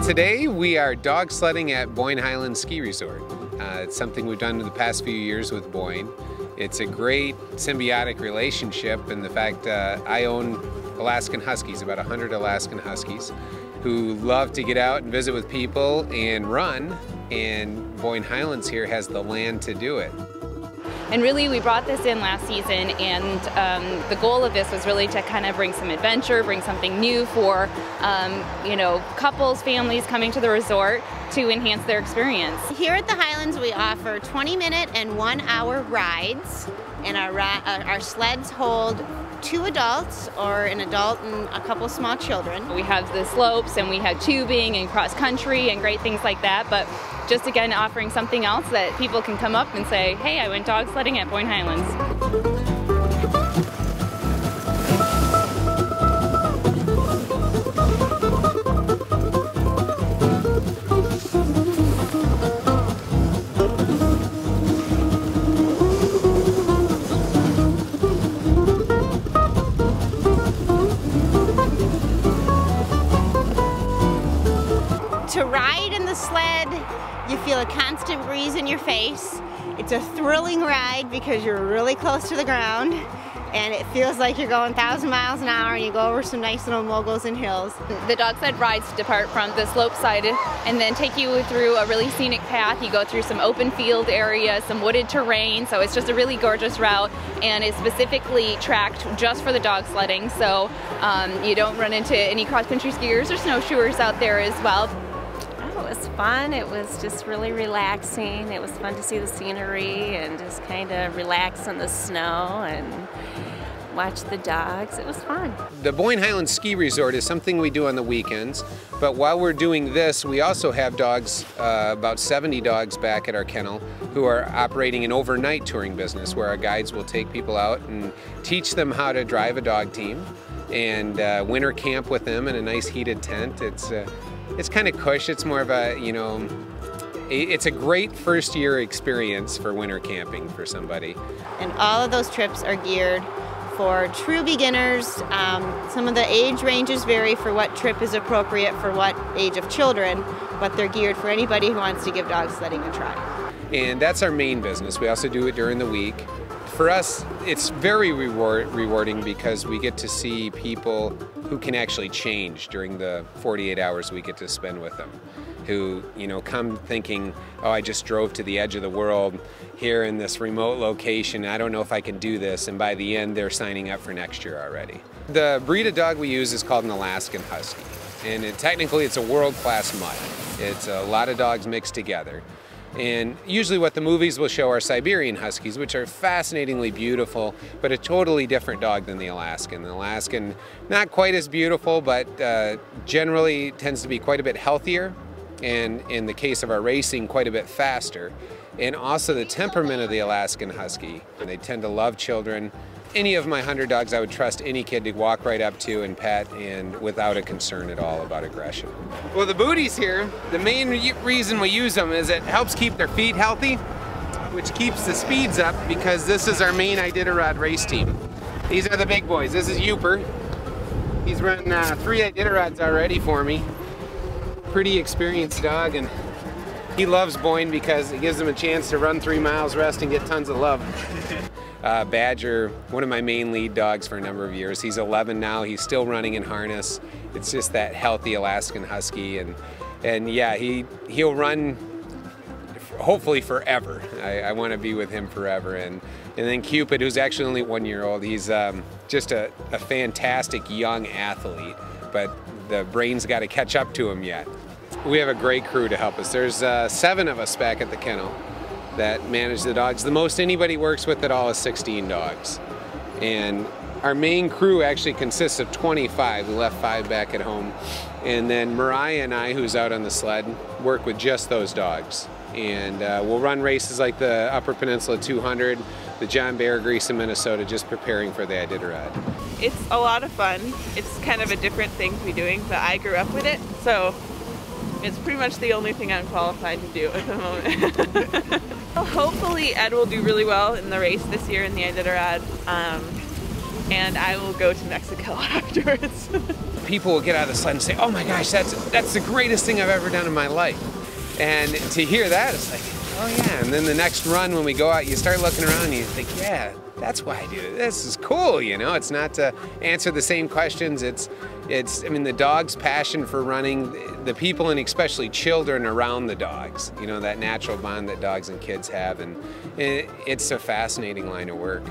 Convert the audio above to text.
Today we are dog sledding at Boyne Highlands Ski Resort. It's something we've done in the past few years with Boyne. It's a great symbiotic relationship in the fact I own Alaskan huskies, about 100 Alaskan huskies, who love to get out and visit with people and run, and Boyne Highlands here has the land to do it. And really, we brought this in last season, and the goal of this was really to kind of bring some adventure, bring something new for, couples, families coming to the resort to enhance their experience. Here at the Highlands, we offer 20-minute and 1-hour rides, and our sleds hold 2 adults or an adult and a couple small children. We have the slopes, and we have tubing and cross country and great things like that, but just again offering something else that people can come up and say, hey, I went dog sledding at Boyne Highlands. To ride in the sled, you feel a constant breeze in your face. It's a thrilling ride because you're really close to the ground, and it feels like you're going 1,000 miles an hour, and you go over some nice little moguls and hills. The dog sled rides depart from the slope side and then take you through a really scenic path. You go through some open field areas, some wooded terrain, so it's just a really gorgeous route, and it's specifically tracked just for the dog sledding, so you don't run into any cross-country skiers or snowshoers out there as well. It was fun. It was just really relaxing. It was fun to see the scenery and just kind of relax in the snow and watch the dogs. It was fun. The Boyne Highlands Ski Resort is something we do on the weekends, but while we're doing this, we also have dogs, about 70 dogs back at our kennel, who are operating an overnight touring business where our guides will take people out and teach them how to drive a dog team and winter camp with them in a nice heated tent. It's kind of cush. It's more of a, it's a great first year experience for winter camping for somebody. And all of those trips are geared for true beginners. Some of the age ranges vary for what trip is appropriate for what age of children, but they're geared for anybody who wants to give dog sledding a try. And that's our main business. We also do it during the week. For us, it's very rewarding because we get to see people who can actually change during the 48 hours we get to spend with them, who come thinking, oh, I just drove to the edge of the world here in this remote location, I don't know if I can do this, and by the end they're signing up for next year already. The breed of dog we use is called an Alaskan husky, and technically it's a world-class mutt. It's a lot of dogs mixed together. And usually what the movies will show are Siberian Huskies, which are fascinatingly beautiful, but a totally different dog than the Alaskan. The Alaskan, not quite as beautiful, but generally tends to be quite a bit healthier, and in the case of our racing, quite a bit faster. And also the temperament of the Alaskan Husky. They tend to love children. Any of my 100 dogs, I would trust any kid to walk right up to and pet, and without a concern at all about aggression. Well, the booties here, the main reason we use them is it helps keep their feet healthy, which keeps the speeds up because this is our main Iditarod race team. These are the big boys. This is Uper. He's run 3 Iditarods already for me. Pretty experienced dog, and he loves Boyne because it gives him a chance to run 3 miles, rest, and get tons of love. Badger, one of my main lead dogs for a number of years. He's 11 now. He's still running in harness. It's just that healthy Alaskan Husky, and yeah, he'll run hopefully forever. I want to be with him forever. And then Cupid, who's actually only 1 year old. He's just a fantastic young athlete, but the brain's got to catch up to him yet. We have a great crew to help us. There's 7 of us back at the kennel that manage the dogs. The most anybody works with at all is 16 dogs. And our main crew actually consists of 25. We left 5 back at home. And then Mariah and I, who's out on the sled, work with just those dogs. And we'll run races like the Upper Peninsula 200, the John Bear Grease in Minnesota, just preparing for the Iditarod. It's a lot of fun. It's kind of a different thing to be doing, but I grew up with it, so it's pretty much the only thing I'm qualified to do at the moment. Hopefully Ed will do really well in the race this year in the Iditarod. and I will go to Mexico afterwards. People will get out of the sled and say, oh my gosh, that's the greatest thing I've ever done in my life. And to hear that, it's like, oh yeah. And then the next run, when we go out, you start looking around and you think, yeah, that's why I do it. This is cool, you know? It's not to answer the same questions. I mean, the dog's passion for running, the people and especially children around the dogs, you know, that natural bond that dogs and kids have. And it's a fascinating line of work.